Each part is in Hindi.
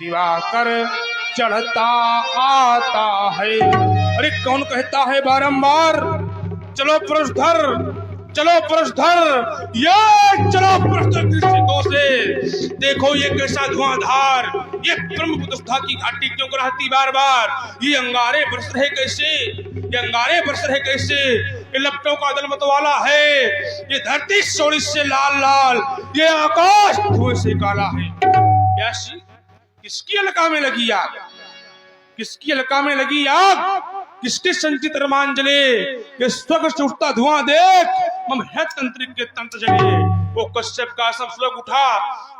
दिवाकर चढ़ता आता है। अरे कौन कहता है बारंबार चलो पुरुषधर, चलो पुरुषधर, ये चलो पुरुषधर दृष्टिकोण से देखो ये कैसा धुआंधार, ये ब्रह्मपुत्र की घाटी क्यों रहती बार बार, ये अंगारे बरस रहे कैसे, ये अंगारे बरस रहे कैसे, ये लपटों का दल मतवाला है, ये धरती सोड़ी से लाल लाल, ये आकाश धुएं से काला है। कैसी किसकी अलका में लगी आग, किसकी अलका में लगी आग, किसके संचित रोमांचले, ये स्वर्ग से उठता धुआं देख मम है तंत्रिक के तंत्र जले। वो कश्यप का सब श्लोक उठा,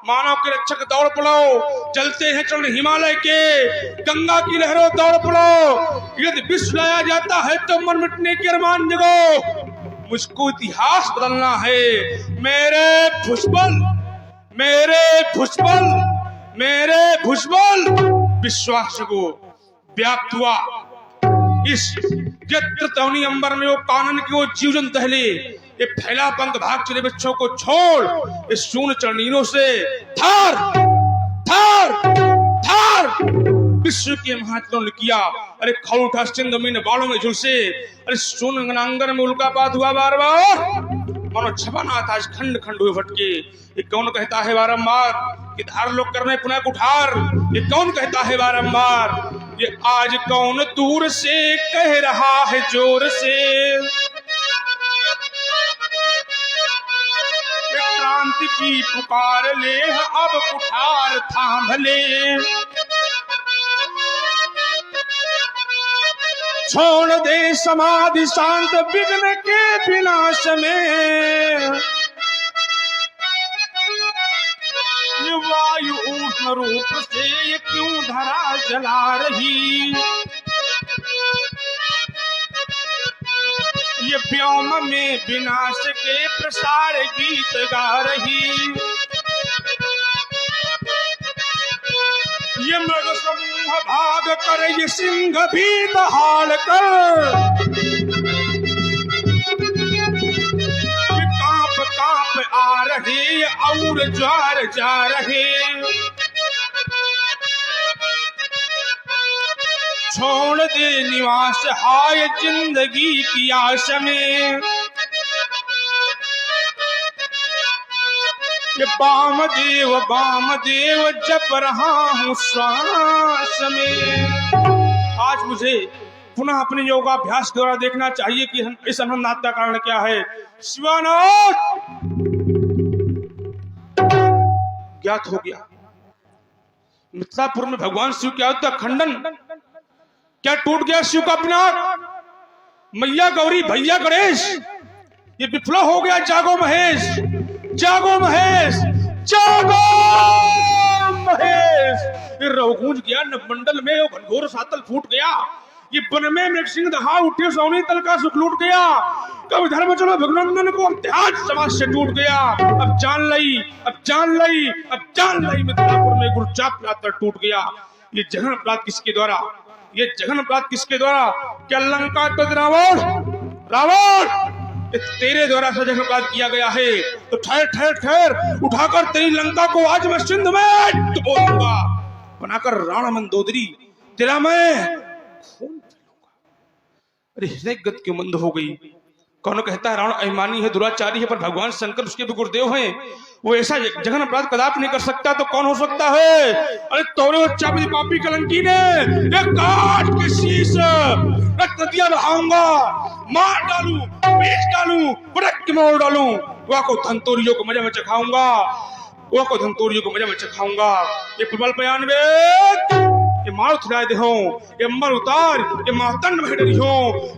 मानव के रक्षक दौड़ पड़ो, चलते हैं चरण हिमालय के, गंगा की लहरों दौड़ पड़ो, यदि विश्व लाया जाता है तो मन मिटने के अरमान जगो, मुझको इतिहास बदलना है, मेरे भुजबल, मेरे भुजबल, मेरे भुजबल विश्वास को व्याप्त हुआ इस यत्र तवनी अंबर में वो कानन की वो जीवन दहले, ये फैला पंख भाग चले बच्चों को छोड़ इस शून्य चरणीरों से थार थार थार विश्व के महात्मा ने किया। अरे खौल उठा सिंध में बालों में झुलसे, अरे शून्य अंगर में उल्कापात हुआ बार बार, मानो छपना था खंड खंड हुए फटके। ये कौन कहता है बारंबार कि धार लोग करने पुनः कुठार, ये कौन कहता है बारंबार, ये आज कौन दूर से कह रहा है जोर से, ये क्रांति की पुकार ले अब कुठार थाम ले, छोड़ दे समाधि शांत विघ्न के विनाश में, ये वायु उष्ण रूप से ये क्यों धरा जला रही, ये व्योम में विनाश के प्रसार गीत गा रही, ये मृग समूह भाग कर ये सिंह भी दहाड़ कर, ये कांप कांप आ रहे और ज्वार जा रहे, छोड़ दे निवास हाय जिंदगी की आश में, ये वामदेव जप रहा हूँ श्वास में। आज मुझे पुनः अपने योगाभ्यास द्वारा देखना चाहिए कि इस अनंतनाथ का कारण क्या है। शिवानाथ ज्ञात हो गया, मिथिलापुर में भगवान शिव क्या होता खंडन, क्या टूट गया शिव का पिनाक, मैया गौरी भैया गणेश, ये विफला हो गया। जागो महेश, जागो महेश, जागो महेश। ये रव गूंज गया नवमंडल में, वो घनघोर सातल फूट गया, ये वन में मृग सिंह दहा उठे, सोनी तल का सुख लूट गया, कब धर्म चलो भगनंदन को अत्याज समाज से टूट गया। अब जान लई, अब जान लई, अब जान लई, मिथिलापुर में गुरुचाप यात्रा टूट गया। ये जघन अपराध किसके द्वारा, ये जघन अपराध किसके द्वारा, क्या लंका तो रावण, रावण तेरे द्वारा सजग अपराध किया गया है। तो ठहर ठहर ठहर, उठाकर तेरी लंका को आज मैं सिंध में डुबो दूंगा, बनाकर राणा मंदोदरी तेरा मैं खून फैलूंगा। अरे हृदय गति क्यों मंद हो गई। कौन कहता है रावण अभिमानी है, दुराचारी है, पर भगवान शंकर उसके भी गुरुदेव हैं, वो ऐसा जघन अपराध कदापि नहीं कर सकता, तो कौन हो सकता है। अरे तोरे चाबी पापी कलंकी ने एक काट के शीश रक्त नदियां बहाऊंगा, मार डालू, बेच डालू, पटक के मोड़ डालू, वह को धंतोरियों को मजा में चखाऊंगा, वह को धंतोरियों को मजा में चखाऊंगा। ये प्रबल बयान वेद, ये मार उठा दे हो, ये मर उतार, ये मातंड में डरी हो,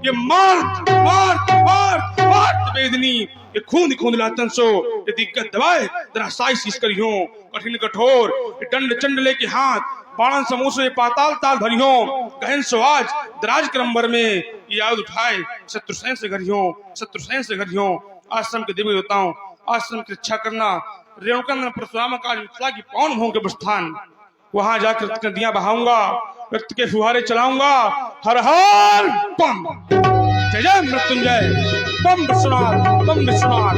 ये मार मार मार मार वेदनी, ये खून खून लातन सो, ये दिक्कत दबाए जरा साई शीश करी हो, कठिन कठोर, ये दंड चंड लेके हाथ, बाणन समूह से पाताल ताल भरी हो, गहन सो आज दराज क्रमबर में ये याद उठाए, शत्रुसेन से घरी हो, शत्रुसेन से घरी हो। आश्रम के देवी देवताओं, आश्रम की रक्षा करना, रेणुकानंद परशुराम का मिथिला की पौन भूमि के स्थान, वहां जाकर नदियां बहाऊंगा, रक्त के फुहारे चलाऊंगा। हर हर बम, जय जय मृत्युंजय, बम विश्वनाथ, बम विश्वनाथ।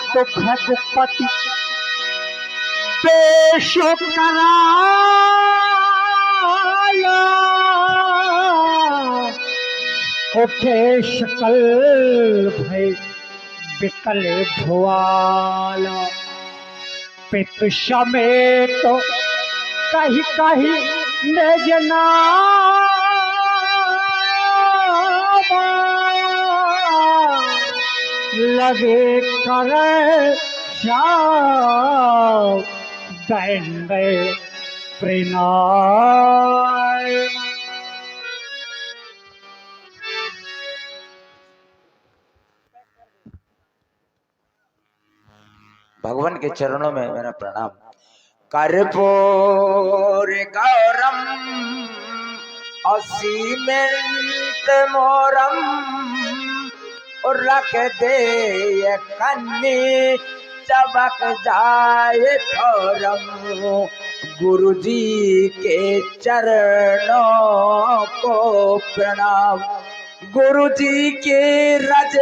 तो भगपति पेश कराया उठे शकल भय विकल भुआला पित समेत कहीं कहीं निज लगे करे दैंड प्रणय। भगवान के चरणों में मेरा प्रणाम। कर्पूर गौरम असीमेंत मोरम और रख दे कन्नी चबक जाए ठोरम। गुरु जी के चरणों को प्रणाम, गुरु जी के रज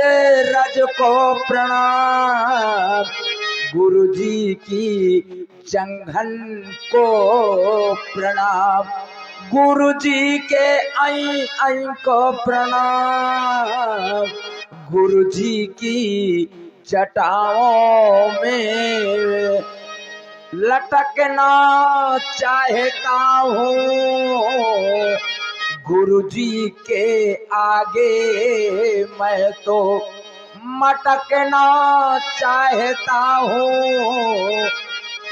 रज को प्रणाम, गुरु जी की जंघन को प्रणाम, गुरु जी के आई आई को प्रणाम, गुरु जी की जटाओं में लटकना चाहता हूँ, गुरु जी के आगे मैं तो मटकना चाहता हूँ।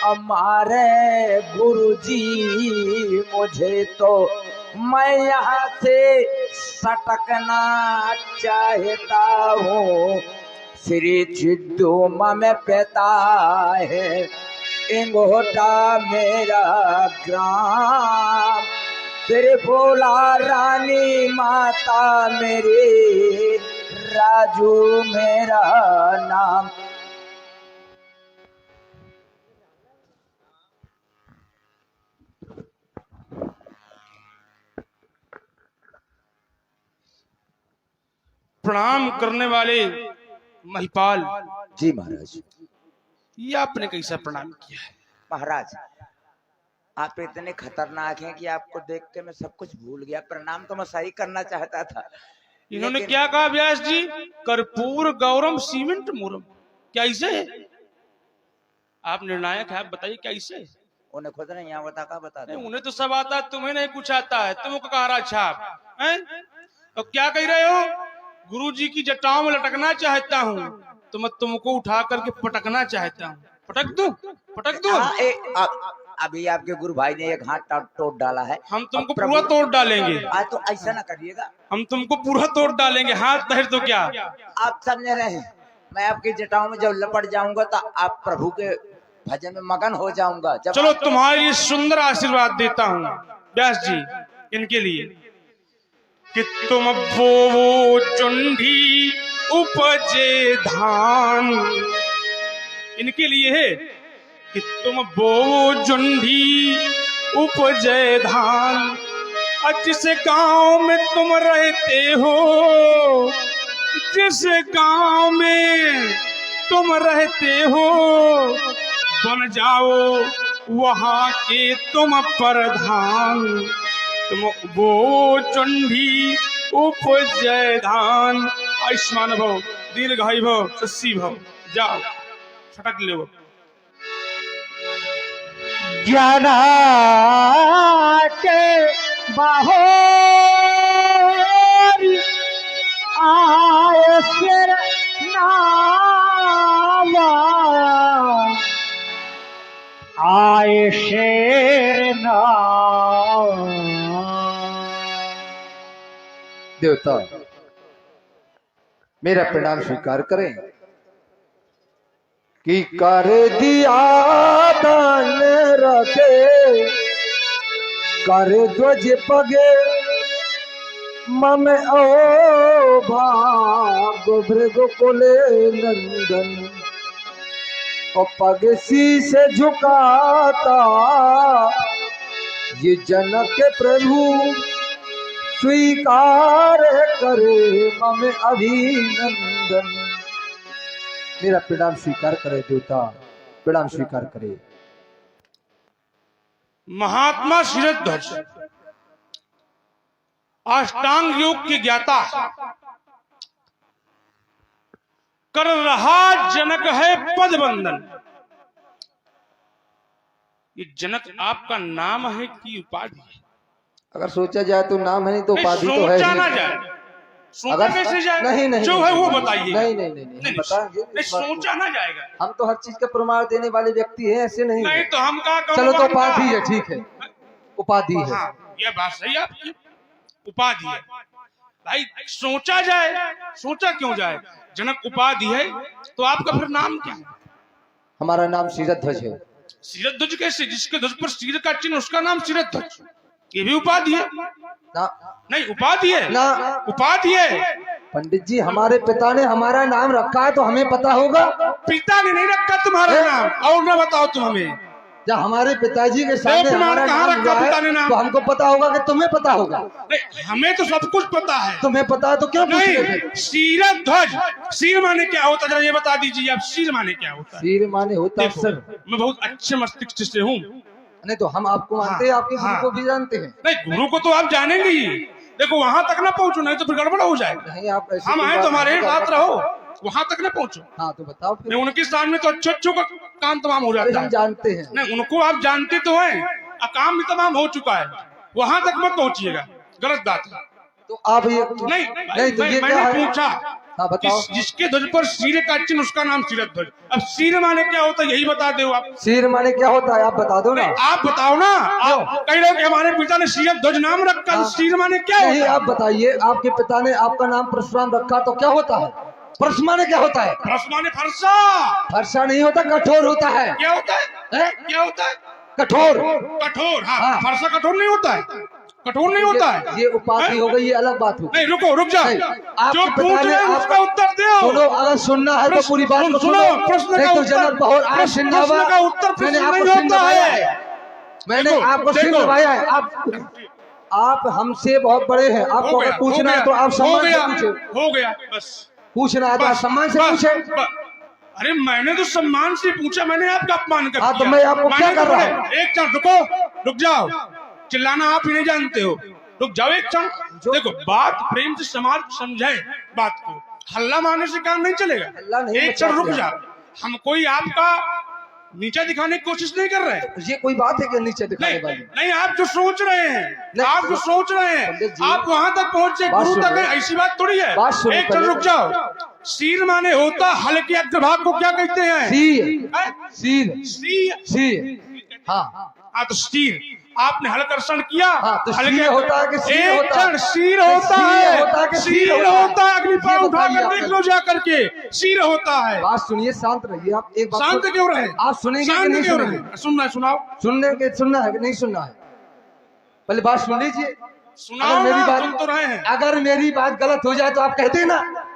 हमारे गुरु जी मुझे तो मैं यहाँ से सटकना चाहता हूँ। श्री चिद्दू में पिता है इंगोटा मेरा ग्राम, त्रिपुरा रानी माता मेरी राजू मेरा नाम। प्रणाम करने वाले महिपाल जी महाराज। ये आपने कैसा प्रणाम किया है? महाराज आप इतने खतरनाक हैं कि आपको देख के मैं सब कुछ भूल गया। प्रणाम तो मैं सही करना चाहता था। इन्होंने क्या कहा व्यास जी? कर्पूर गौरम सीमेंट मूरम, क्या ऐसे है? आप निर्णायक है, आप बताइए क्या ऐसे है? उन्हें खुद नहीं यहाँ बता, बता दे। उन्हें तो सब आता है, तुम्हें नहीं कुछ आता है। तुमको कहा रहा छाप है? तो क्या कह रहे हो? गुरु जी की जटाओं में लटकना चाहता हूँ तो मैं तुमको उठा करके पटकना चाहता हूँ। पटक दूं? पटक दूं? अभी आपके गुरु भाई ने एक हाथ तोड़ डाला है, हम तुमको पूरा तोड़ डालेंगे। आज तो ऐसा ना करिएगा, हम तुमको पूरा तोड़ डालेंगे। हाथ तहर तो क्या आप समझ रहे हैं? मैं आपकी जटाओं में जब लपट जाऊंगा तो आप प्रभु के भजन में मगन हो जाऊंगा। चलो तुम्हारे लिए सुंदर आशीर्वाद देता हूँ व्यास जी इनके लिए कि तुम बोवो चुंडी उपजे धान। इनके लिए है कि तुम बोवो चुंडी उपजे धान। और जिस गांव में तुम रहते हो, जिस गांव में तुम रहते हो, बन जाओ वहां के तुम प्रधान। तुम वो चंडी उपजय धान। आयुष्मान भव, दीर्घायु भव, शशि भव। जाओ छटक ले। जना के बाहर आए फिर नावा, आए शेर नाम। देवता मेरा प्रणाम स्वीकार करें कि कर दिया दान रखे, कर ध्वज पगे मम ओ भाग भृग कुले नंदन। और पग शीश झुकाता ये जनक प्रभु, स्वीकार करे मम अभिनंदन। मेरा प्रणाम स्वीकार करे देवता, प्रणाम स्वीकार करे। महात्मा शिरध्वज अष्टांग योग के ज्ञाता, कर रहा जनक है पद वंदन। ये जनक आपका नाम है कि उपाधि है? अगर सोचा जाए तो नाम है, नहीं तो नहीं, उपाधि तो है सोचा ही। ना जाए, सोचा अगर कैसे जाए? नहीं नहीं जो है वो बताइए। नहीं नहीं नहीं, नहीं, बताएंगे नहीं, इस बात को। सोचा ना जाएगा। हम तो हर चीज का प्रमाण देने वाले व्यक्ति हैं, ऐसे नहीं नहीं तो हम कहा चलो तो उपाधि है, ठीक है, उपाधि है। हाँ, ये बात सही है आपकी, उपाधि है। भाई सोचा जाए, सोचा क्यों जाए? जनक उपाधि है तो आपका फिर नाम क्या है? हमारा नाम शिरध्वज है। शिरध्वज कैसे? जिसके ध्वज पर सिर का चिन्ह उसका नाम शिरध्वज, ये भी उपाधि है? ना नहीं, उपाधि है ना उपाधि है। पंडित जी, हमारे पिता ने हमारा नाम रखा है तो हमें पता होगा। पिता ने नहीं रखा तुम्हारा नाम, और ना बताओ तुम हमें। जब हमारे पिताजी के सामने प्रमाण हमारा कहाँ नाम रखा हुआ पिता ने है नाम? तो हमको पता होगा कि तुम्हें पता होगा। नहीं, हमें तो सब कुछ पता है। तुम्हें पता है तो क्यों पूछ रहे नहीं, थे? शिरध्वज, सिर माने क्या होता है जरा ये बता दीजिए आप। सिर माने क्या होता है? सिर माने होता है देखो, सर। मैं बहुत अच्छे मस्तिष्क से हूँ। नहीं तो हम आपको मानते हैं, आपके गुरु हाँ। को भी जानते हैं। नहीं, गुरु को तो आप जानेंगे ही। देखो वहां तक ना पहुंचो, नहीं तो फिर गड़बड़ हो जाएगा। नहीं आप ऐसे हम कोई आए बात तो हमारे नहीं साथ करते। रहो, वहां तक ना पहुंचो। हाँ तो बताओ फिर। नहीं, उनके सामने तो अच्छो का काम तमाम हो जाता हम है। जानते हैं। नहीं, उनको आप जानते तो हैं, काम भी तमाम हो चुका है, वहां तक मत पहुंचिएगा, गलत बात है। तो आप ये नहीं, नहीं तो ये क्या मैंने है? पूछा हाँ बताओ। जिसके ध्वज पर सिर का चिन्ह उसका नाम शिरध्वज। अब सिर माने क्या होता है यही बता दो आप। सिर माने क्या होता है आप बता दो ना। आप बताओ ना। आप कह रहे हो कि हमारे पिता ने शिरध्वज नाम रखा, हाँ। सिर माने क्या नहीं होता है? आप बताइए, आपके पिता ने आपका नाम परशुराम रखा तो क्या होता है? परशु माने क्या होता है? फरस माने फरसा। फरसा नहीं होता, कठोर होता है। क्या होता है? क्या होता है? कठोर। कठोर। हाँ, हाँ। फरसा कठोर नहीं होता है, कठोर नहीं होता है। ये उपाधि हो गई, ये अलग बात हो गई। नहीं, रुको, रुक जाओ। नहीं, आपके जो पिता पूछ ने रहे हैं आप- उसका उत्तर दो। सुनो, अगर सुनना है तो पूरी बात को सुनो, सुनो। प्रश्न नहीं का तो उत्तर- जनक बहुत आज प्रश्न सिन्नवा- का उत्तर मैंने प्रश्न आपको नहीं सिर होता नवाया है। है। मैंने देखो, आपको सिर देखो। नवाया है। आप हमसे बहुत बड़े हैं, आपको अगर पूछना है तो आप सम्मान से पूछे। हो गया बस। पूछना है तो आप बस, सम्मान से बस, पूछे। बस। अरे मैंने तो सम्मान से पूछा, मैंने आपका अपमान कर हाँ, तो दिया। मैं आपको क्या मैंने कर तो रहा बोले, हूँ? एक क्षण रुको, रुक जाओ। चिल्लाना आप ही नहीं जानते हो, रुक जाओ एक क्षण। देखो, बात प्रेम से समाज समझे बात को, हल्ला मारने से काम नहीं चलेगा। हल्ला नहीं एक क्षण रुक मचाते जाओ। हम कोई आपका नीचा दिखाने की कोशिश नहीं कर रहे हैं। ये कोई बात है कि नीचे दिखाने नहीं, वाली? नहीं, आप जो सोच रहे हैं, नहीं, आप जो सोच रहे हैं, पंडित जी, आप वहां तक पहुंचे, बात गुरु तक सुनो। है, ऐसी बात थोड़ी है। बात सुनो एक क्षण पहले। रुक जाओ। सिर माने होता हल्के अग्रभाग को क्या कहते हैं? सिर। हैं? सिर। सिर। सिर। हाँ हाँ, तो सिर आपने हलकर्षण किया। हाँ, तो हल्के सिर होता है कि सिर एक होता है? क्षण, सिर नहीं, होता सिर है, होता है कि सिर सिर होता है? होता है। अग्नि पर ये उठा बताइए कर आप देख पहले। लो जा करके, सिर होता है। बात सुनिए, शांत रहिए आप। एक बात शांत क्यों रहे? आप सुनेंगे कि शांत नहीं क्यों सुनेंगे? रहे? सुनना है, सुनाओ। सुनना है कि नहीं सुनना है? पहले बात सुन लीजिए। सुनाओ अगर मेरी ना, बात सुन तो रहे हैं। अगर मेरी बात गलत हो जाए तो आप कहते हैं ना।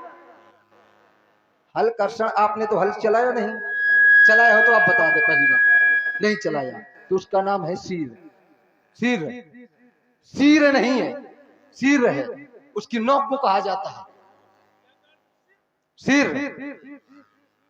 हल कर्षण आपने तो हल चलाया नहीं, चलाया हो तो आप बता दे। पहली बात नहीं चलाया तो उसका नाम है सिर। सिर। सिर नहीं है, सिर है, उसकी नोक को कहा जाता है सिर।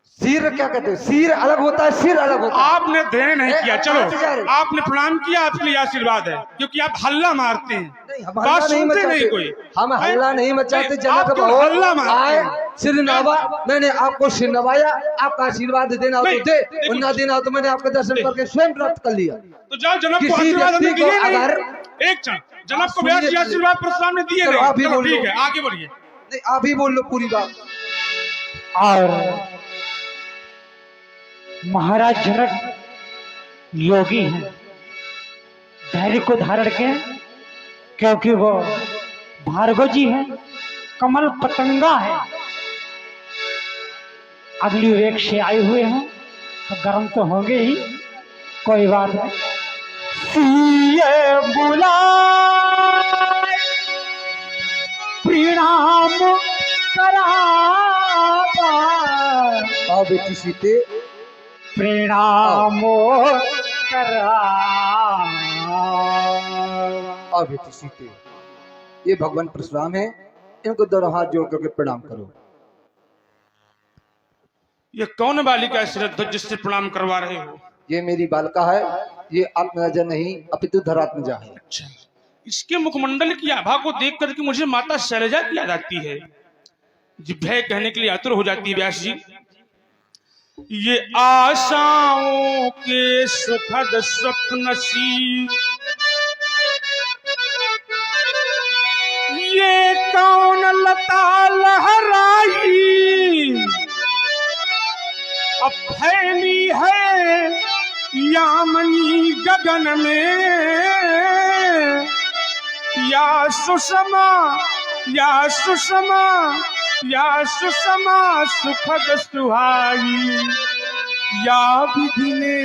सिर क्या कहते हैं? सिर अलग होता है, सिर अलग होता है। आपने देर नहीं किया, चलो आप जा रहे। आपने प्रणाम किया, आपके लिए आशीर्वाद है, क्योंकि आप हल्ला मारते हैं। नहीं, हम बात हल्ला नहीं सुनते मचाते। नहीं कोई। हम हल्ला नहीं मचाते। नहीं, जनक आप क्यों हल्ला बहुत मारते आए, हैं? सिर नवा, मैंने आपको सिर नवाया। आपका आशीर्वाद देना हो तो नहीं, दे, देखो। और ना देना हो तो मैंने आपका दर्शन करके स्वयं प्राप्त कर लिया। तो जाओ, जनक को किसी आशीर्वाद हमने व्यक्ति को दिए नहीं। अगर- एक क्षण, जनक को सुनिए व्यास जी पहले। आशीर्वाद परशुराम ने दिए चलो, नहीं। आप ही चलो, बोल लो। ठीक है, आगे बढ़िए। नहीं आप ही बोल लो पूरी बात। और महाराज जनक योगी हैं, धैर्य को धारण के, क्योंकि वो भार्गव जी हैं, कमल पतंगा है, अगली वेग से आए हुए हैं, तो गर्म तो होंगे ही, कोई बात नहीं। सिए बुलाए प्रणाम करावा, आओ बेटी सीते, प्रणाम करा। आओ बेटी सीते। ये भगवान परशुराम है, इनको दोनों हाथ जोड़ करके प्रणाम करो। ये कौन बालिका है श्रद्धा जिससे प्रणाम करवा रहे हो? ये मेरी बालिका है, ये आत्मजा नहीं अपितु धरात्मजा है। अच्छा, इसके मुखमंडल की आभा को देख करके मुझे माता शैलजा की याद आती है। जिभ्या कहने के लिए आतुर हो जाती है व्यास जी। ये आशाओं के सुखद स्वप्न सी, ये कौन लता लहराई, अब फैली है यामनी गगन में, या सुषमा या सुषमा या सुषमा सुखद सुहाई, या विधि ने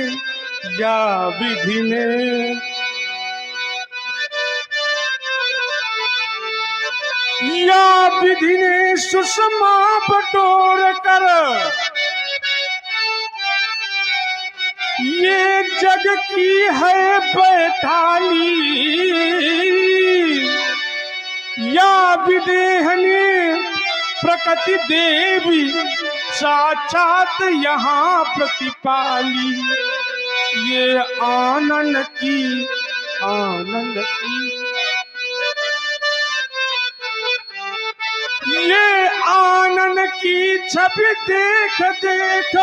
या विधि ने, या विधि ने सुषमा बटोर कर ये जग की है बैठाली, या विदेह ने प्रकृति देवी साक्षात यहाँ प्रतिपाली, ये आनंद की ये आनंद की छवि देख देख,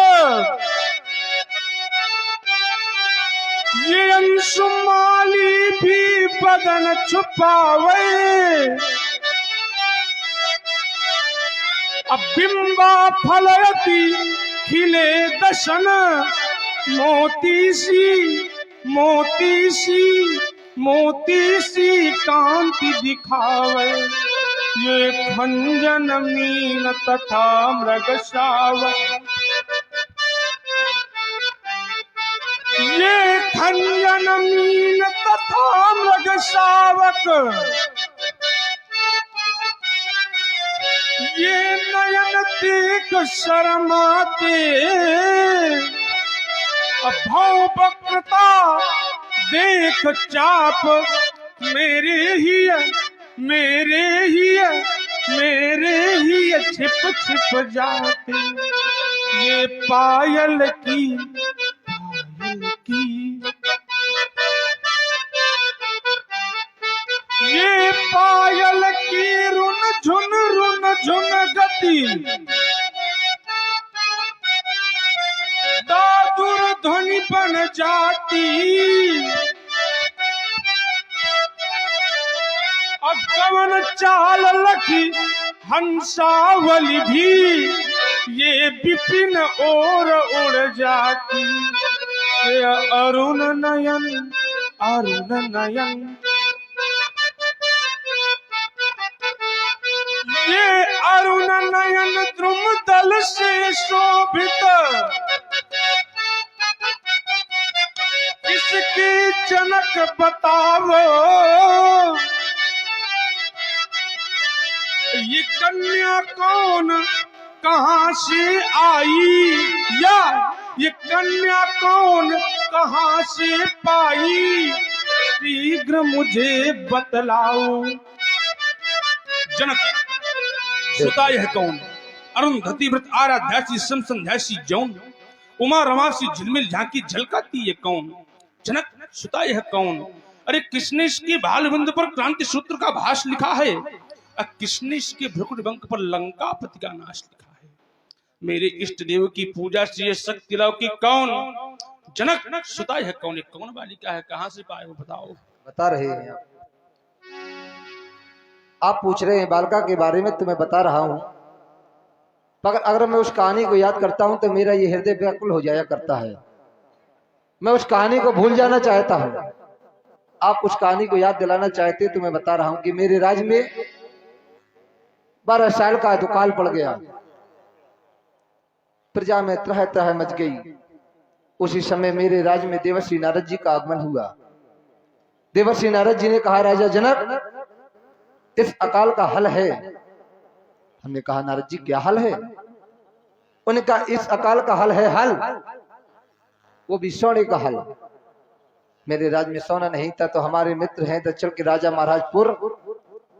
ये अंशुमाली भी बदन छुपावे, अब बिंबा फलयती खिले दशन, मोती सी मोती सी मोती सी कांति दिखावे, ये खंजन मीन तथा मृगशावक, ये खंजन मीन तथा मृगशावक, ये नयन देख शर्माते, अभाव वक्रता देख चाप, मेरे ही छिप छिप जाते, ये पायल की ये पायल की रुन झुन गति, दादुर ध्वनि बन जाती, अगमन चाल लखी हंसावली भी, ये विपिन और उड़ जाती, ये अरुण नयन ये अरुण नयन द्रुम दल से शोभित, इसके जनक बतावो, ये कन्या कौन कहाँ से आई, या ये कन्या कौन कहाँ से पाई, शीघ्र मुझे बतलाओ। जनक, सुता यह कौन? अरुंधति व्रत आराध्यासी समसंध्यासी जौन, उमा रमासी झिलमिल झांकी झलकाती ये कौन? जनक, सुता यह कौन? अरे किसने इसके बालबिंद पर क्रांति सूत्र का भाष लिखा है, किसने इसके भ्रुकुट बंक पर लंकापति का नाश लिखा है? मेरे इष्ट देव की पूजा से ये शक्ति लाओ कि कौन? जनक, सुता यह कौन? ये कौन बालिका है, कहाँ से पाए हो, बताओ। बता रहे हैं आप पूछ रहे हैं बालिका के बारे में, तो मैं बता रहा हूं। मगर अगर मैं उस कहानी को याद करता हूं तो मेरा ये हृदय व्याकुल हो जाया करता है, मैं उस कहानी को भूल जाना चाहता हूं। आप उस कहानी को याद दिलाना चाहते तो मैं बता रहा हूं कि मेरे राज्य में 12 साल का दुकाल पड़ गया, प्रजा में त्रह त्रह मच गई। उसी समय मेरे राज्य में देवर्षि नारद जी का आगमन हुआ। देवर्षि नारद जी ने कहा, राजा जनक, इस अकाल का हल है। हमने कहा, नारद जी क्या हल है? उन्होंने कहा, इस अकाल का हल है, हल वो भी सोने का हल। मेरे राज्य में सोना नहीं था, तो हमारे मित्र हैं तो चल के राजा महाराजपुर,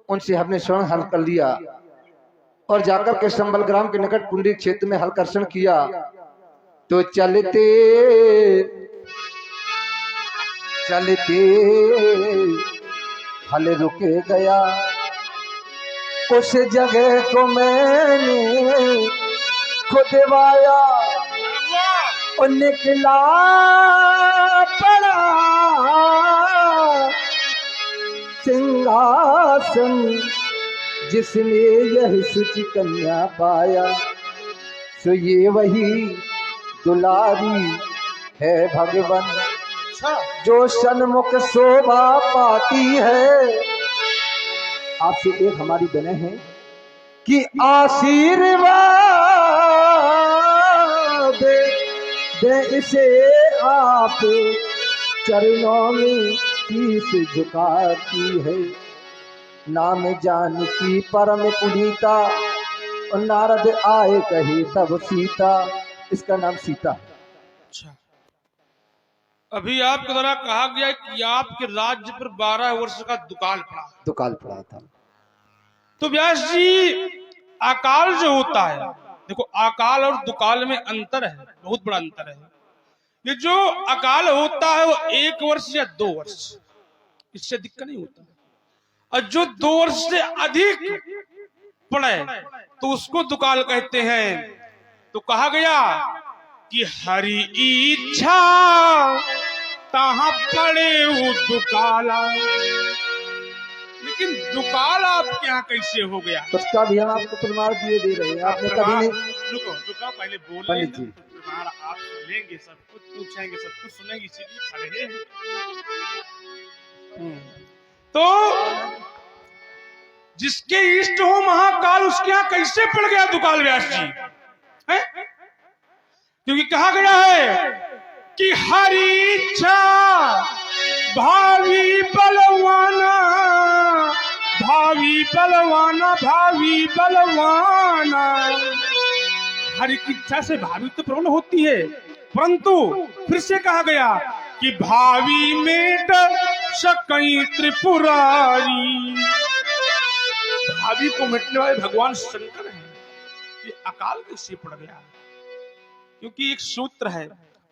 उनसे हमने स्वर्ण हल कर लिया। और जाकर के संबल ग्राम के निकट पुंडरी क्षेत्र में हलकर्षण किया तो चलते चलते हल रुक गया। उस जगह को मैंने खुदवाया और निकला पड़ा सिंहासन जिसने यह सुचि कन्या पाया। सो ये वही दुलारी है भगवान जो सन्मुख शोभा पाती है। आपसे एक हमारी विनय है कि आशीर्वाद दे इसे आप चरणों में शीश झुकाती है। नाम जानकी परम पुनीता और नारद आए कहे तब सीता। इसका नाम सीता है। अच्छा, अभी आपके द्वारा कहा गया कि आपके राज्य पर 12 वर्ष का दुकाल पड़ा था। तो व्यास जी, अकाल जो होता है, देखो अकाल और दुकाल में अंतर है, बहुत बड़ा अंतर है। ये जो अकाल होता है वो 1 वर्ष या 2 वर्ष, इससे दिक्कत नहीं होता। और जो 2 वर्ष से अधिक पड़े तो उसको दुकाल कहते हैं। तो कहा गया कि हरि इच्छा तहां पड़े वो दुकाला। लेकिन दुकाल आपके यहाँ कैसे हो गया? उसका भी हम आपको प्रमाण दिए दे रहे हैं। आपने कभी नहीं रुको पहले बोल पंडित जी। आप लेंगे, सब कुछ पूछेंगे, सब कुछ सुनेंगे, इसीलिए खड़े हैं। तो जिसके इष्ट हो महाकाल उसके यहाँ कैसे पड़ गया दुकाल व्यास जी? है? क्योंकि कहा गया है कि हरि इच्छा भावी बलवाना, भावी बलवाना, भावी बलवाना। हरि की इच्छा से भावी तो प्रबल होती है, परंतु फिर से कहा गया कि भावी मेट सकई त्रिपुरारी। भावी को मिटने वाले भगवान शंकर हैं। ये अकाल कैसे पड़ गया? क्योंकि एक सूत्र है,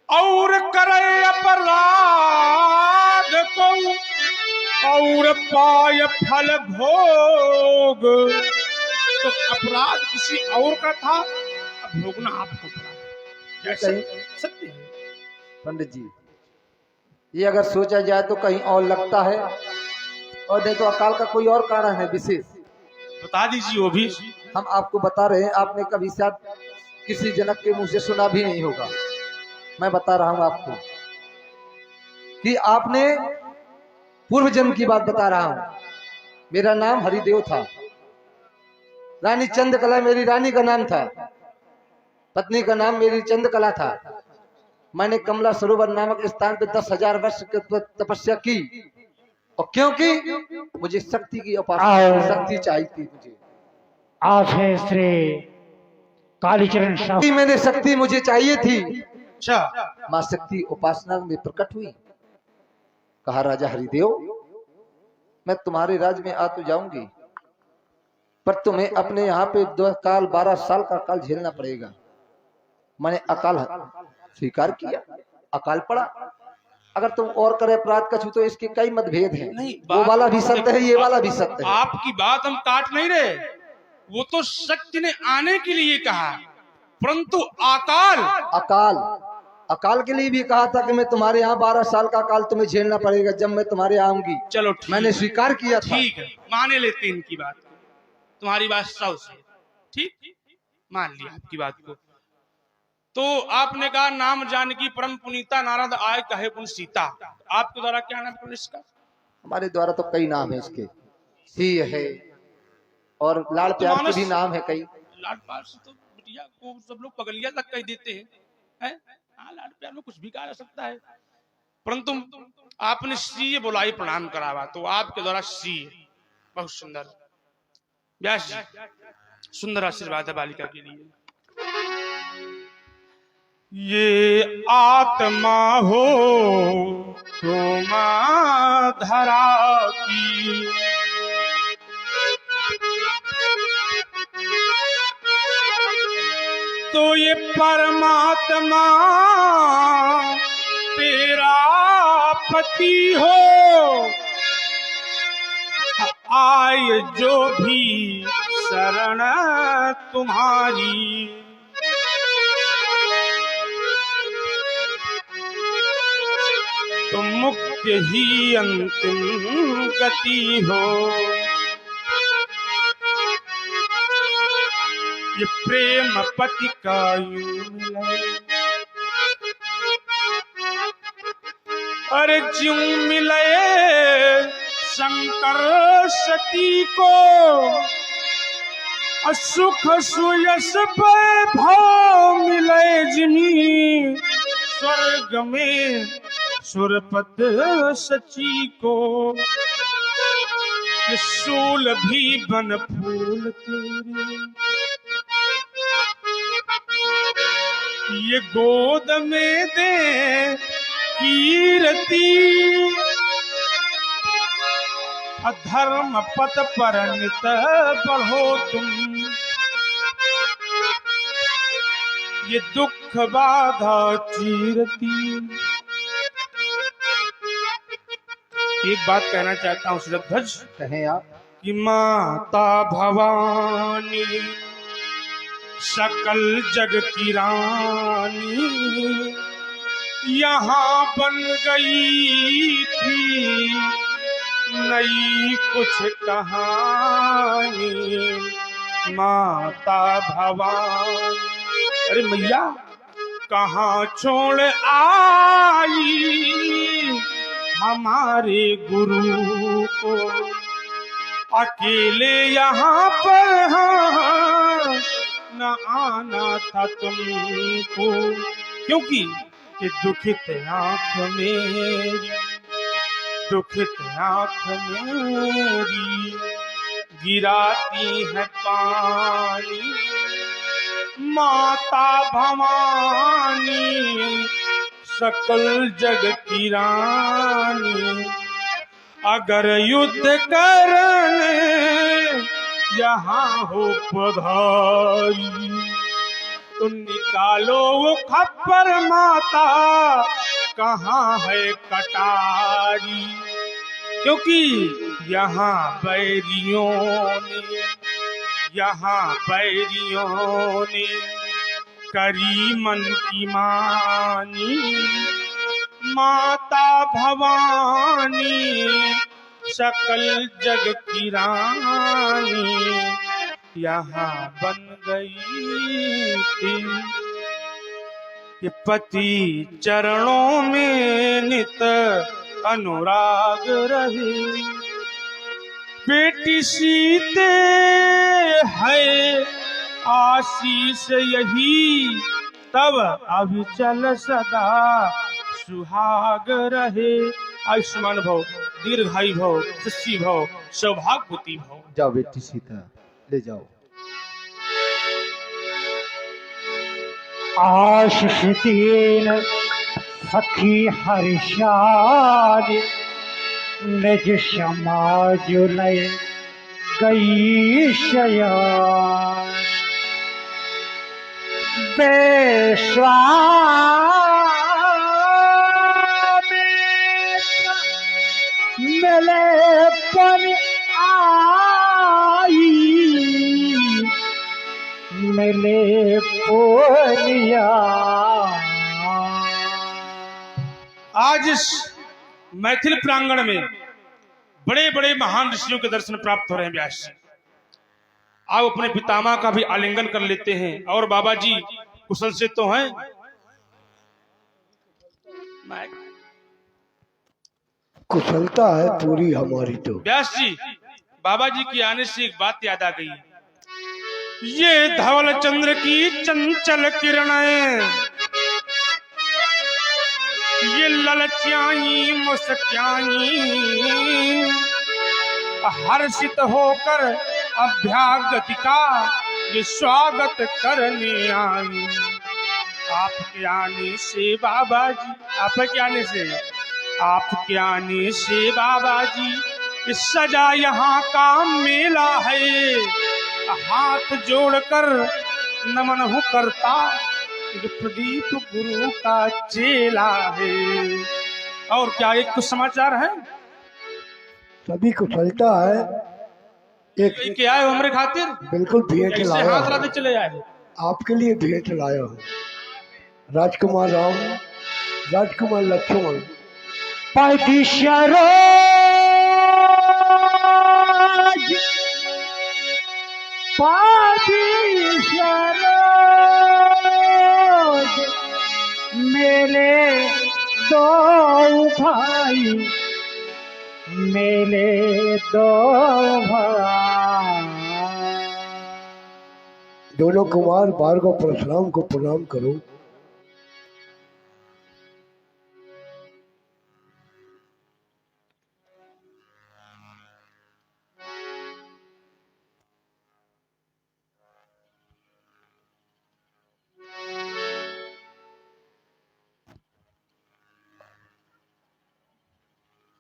और करे अपराध को और पाय फल भोग। तो अपराध किसी और का था, अब भोगना आपको पड़ा। सत्य है पंडित जी। ये अगर सोचा जाए तो कहीं और लगता है, और नहीं तो अकाल का कोई और कारण है विशेष। बता दीजिए वो भी। हम आपको बता रहे हैं, आपने कभी शायद किसी जनक के मुंह से सुना भी नहीं होगा। मैं बता रहा हूं आपको कि आपने पूर्व जन्म की बात बता रहा हूं। मेरा नाम हरिदेव था, रानी चंद्रकला मेरी रानी का नाम था, पत्नी का नाम मेरी चंद्रकला था। मैंने कमला सरोवर नामक स्थान पे 10,000 वर्ष की तपस्या की, और क्योंकि मुझे शक्ति की उपासना, शक्ति चाहिए थी मुझे। आप है श्री कालीचरण शास्त्री। मैंने शक्ति मुझे चाहिए थी। अच्छा, मां शक्ति उपासना में प्रकट हुई। कहा राजा हरिदेव, मैं तुम्हारे राज्य में आ तो जाऊंगी, पर तुम्हें अपने यहाँ पे 12 साल का काल झेलना पड़ेगा। मैंने अकाल स्वीकार किया, अकाल पड़ा। अगर तुम और करे अपराध कछु तो इसके कई मतभेद हैं। नहीं, वो वाला भी सत्य है, ये वाला भी सत्य है। आपकी बात हम काट नहीं रहे, वो तो सत्य ने आने के लिए कहा, परंतु अकाल के लिए भी कहा था कि मैं तुम्हारे यहाँ 12 साल का काल तुम्हें झेलना पड़ेगा जब मैं तुम्हारे यहाँ आऊंगी। चलो मैंने स्वीकार किया था। ठीक है, माने लेते इनकी बात, तुम्हारी बात सौ से ठीक, मान लिया आपकी बात को। तो आपने कहा नाम जानकी परम पुनीता नारद आए कहे पुन सीता। आपके द्वारा क्या नाम है इसका? हमारे द्वारा तो कई नाम है इसके, सी है और लाड़ प्यार के भी नाम है कई। लाड़ प्यार से तो बिटिया को सब लोग पगलिया तक कह देते हैं, हाँ लाड़ प्यार में कुछ भी कहा जा सकता है, परंतु आपने श्री बुलाई प्रणाम करावा, तो आपके द्वारा श्री बहुत सुंदर। व्यास जी, सुंदर आशीर्वाद है बालिका के लिए। ये आत्मा हो तो मां धरा की, ये परमात्मा तेरा पति हो, आए जो भी शरण तुम्हारी, तुम मुक्ति ही अंतिम गति हो। ये प्रेम पति का यूं मिले, अरे ज्यों मिले शंकर सती को, सुख सुयश वैभव मिले जिन्हीं स्वर्ग में सुरपत सची को। ये सूल भी बन फूल तेरे, ये गोद में दे कीर्ति, अधर्म पथ पर नित बढ़ो तुम, ये दुख बाधा चीरती। एक बात कहना चाहता हूँ श्रीध्वज, कहें आप। कि माता भवानी सकल जग की रानी यहाँ बन गई थी नई कुछ कहानी। माता भवानी, अरे मैया कहाँ छोड़ आई हमारे गुरु को, अकेले यहाँ पर हाँ न आना था तुमको, क्योंकि ये दुखित आँख मेरी, दुखित आँख मेरी गिराती है पानी। माता भवानी सकल जग की रानी, अगर युद्ध करने यहाँ हो पधारी, तुम निकालो वो खप्पर माता कहाँ है कटारी, क्योंकि यहाँ बैरियों ने करी मन की मानी। माता भवानी सकल जग की रानी यहाँ बन गई थी। ये पति चरणों में नित अनुराग रहे, बेटी सीते है आशीष यही, तब अविचल सदा सुहाग रहे। आयुष्मान भव, दीर्घायु भव, शशि भव, सौभाग्यवती भव। जाओ बेटी सीता, ले जाओ। आशीष दीन सखी हर्षाद, निज समाज लय गई शयान। मिले पर आई, मिले पोलिया। आज इस मैथिल प्रांगण में बड़े बड़े महान ऋषियों के दर्शन प्राप्त हो रहे हैं। व्यास जी, आप अपने पितामह का भी आलिंगन कर लेते हैं। और बाबा जी कुशल से तो हैं? कुशलता है पूरी हमारी तो। व्यास जी, बाबा जी के आने से एक बात याद आ गई। ये धवल चंद्र की चंचल किरणें, ये ललचाई मुस्काई, हर्षित होकर अभ्यागति का ये स्वागत करने आई। आपके आने से बाबा जी, आपके आने से, आपके आने से बाबा जी, इस सजा यहाँ का मेला है। हाथ जोड़कर नमन हूँ करता, ये प्रदीप गुरु का चेला है। और क्या एक कुछ समाचार है? सभी कुशलता है। एक क्या है हमारे खातिर? बिल्कुल भेंट ऐसे लाया हाथ हूं। लाते चले आए। आपके लिए भेंट लाया हूँ। राजकुमार राम, राजकुमार लक्ष्मण, पदिशरोज पदिशरोज मेरे दो भाई, मेरे दो भाई। दोनों कुमार भार्गव परशुराम को प्रणाम करो।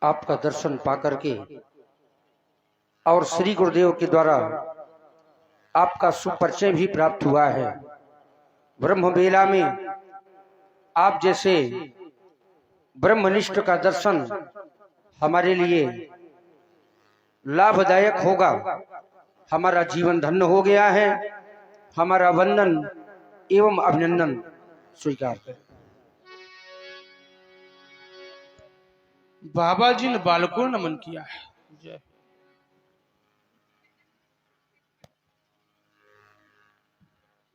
आपका दर्शन पाकर के और श्री गुरुदेव के द्वारा आपका सुपरिचय भी प्राप्त हुआ है। ब्रह्म बेला में आप जैसे ब्रह्मनिष्ठ का दर्शन हमारे लिए लाभदायक होगा। हमारा जीवन धन्य हो गया है। हमारा वंदन एवं अभिनंदन स्वीकार करें। बाबा जी ने बालकों ने नमन किया है। जय।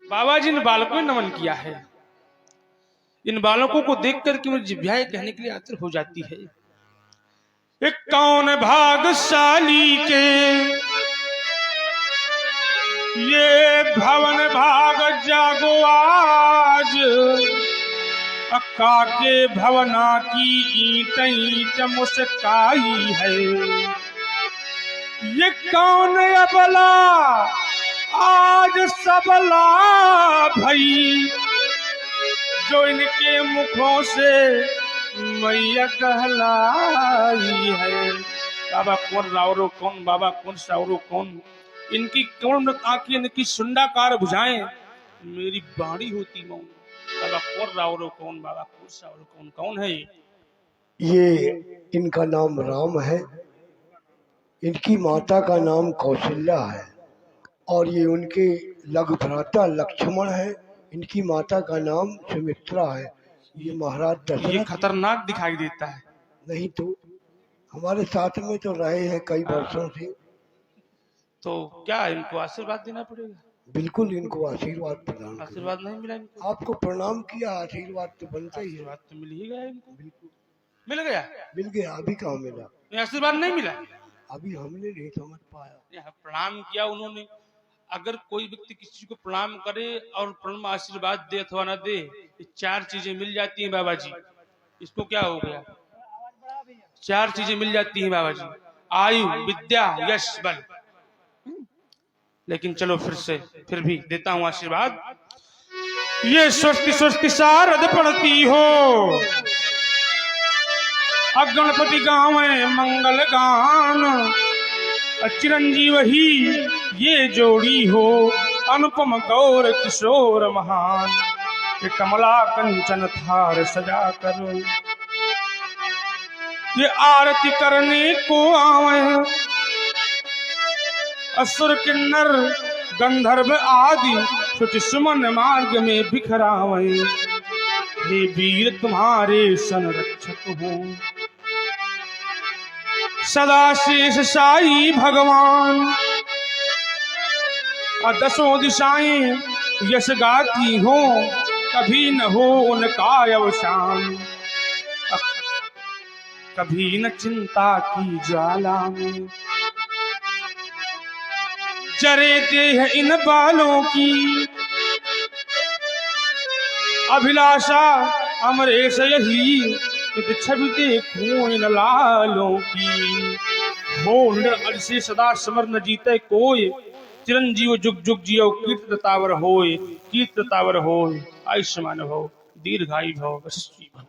बाबा जी ने बालकों ने नमन किया है। इन बालकों को देख करके मुझे जिभ्याएं कहने के लिए आतुर हो जाती है। एक कौन भागशाली के ये भवन भाग जागो आज, अक्का के भवना की ईंट ईंट मुस्काई है। ये कौन अबला आज सबला भई, जो इनके मुखों से मैया कहलाई है। बाबा कौन रावरो कौन, बाबा कौन सावरो कौन, इनकी कौन आंखें, इनकी सुंडाकार भुजाएं, मेरी बाणी होती मौन। बाबा कौन रावरो कौन, बाबा कौन सावरो कौन, कौन है ये इनका नाम राम है। इनकी माता का नाम कौशल्या है और ये उनके लघु भ्राता लक्ष्मण है। इनकी माता का नाम सुमित्रा है। ये महाराज ये दशरथ। खतरनाक दिखाई देता है। नहीं तो हमारे साथ में तो रहे हैं कई वर्षों से। तो क्या इनको आशीर्वाद देना पड़ेगा? बिल्कुल इनको आशीर्वाद प्रदान करें। आशीर्वाद नहीं मिला इनको? आपको प्रणाम किया, आशीर्वाद तो बनता ही है। आशीर्वाद तो मिल ही गया इनको। बिल्कुल मिल गया। मिल गया। अभी कहाँ मिला? ये आशीर्वाद नहीं मिला। अभी हमने नहीं समझ पाया। यहाँ प्रणाम किया उन्होंने। अगर कोई व्यक्ति किसी को प्रणाम करे और प्रणाम आशीर्वाद दे अथवा न दे, ये चार चीजें मिल जाती हैं बाबा जी। इसको क्या हो गया? चार चीजें मिल जाती हैं बाबा जी, आयु, विद्या, यश, बल। लेकिन चलो फिर भी देता हूं आशीर्वाद। ये स्वस्ति स्वस्ति शारद पढ़ती हो, गणपति गावे मंगल गान, चिरंजीव ही ये जोड़ी हो, अनुपम गौर किशोर महान। ये कमला कंचन थार सजा कर ये आरती करने को आवे, असुर किन्नर गंधर्व आदि सुच सुमन मार्ग में बिखरावे। हे वीर तुम्हारे संरक्षक हो, सदा शेष साई भगवान। दसों दिशाएं यश गाती हो, कभी न हो उनका अवसान। कभी न चिंता की ज्वाला में जरे देह इन बालों की, अभिलाषा अमरेश यही छवि देखूं इन लालों की। हो निर से सदा समर न जीते कोई, चिरंजीव जुग जुग जियो कीर्ततावर होय, कीर्ततावर होय। आयुष्मान भव, दीर्घायु भव, यशस्वी भव।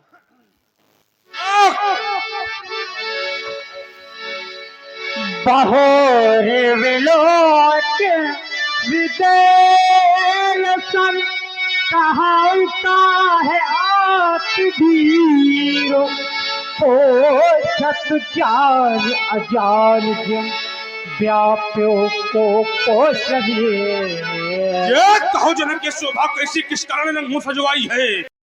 बहोर विलोक विदेल सन कहावता है आप धीरो पोषत जान अजान जिम व्याप्यो को पोषिए। ये कहो जनक के शोभा कैसी किस कारण ने मुंह सजवाई है।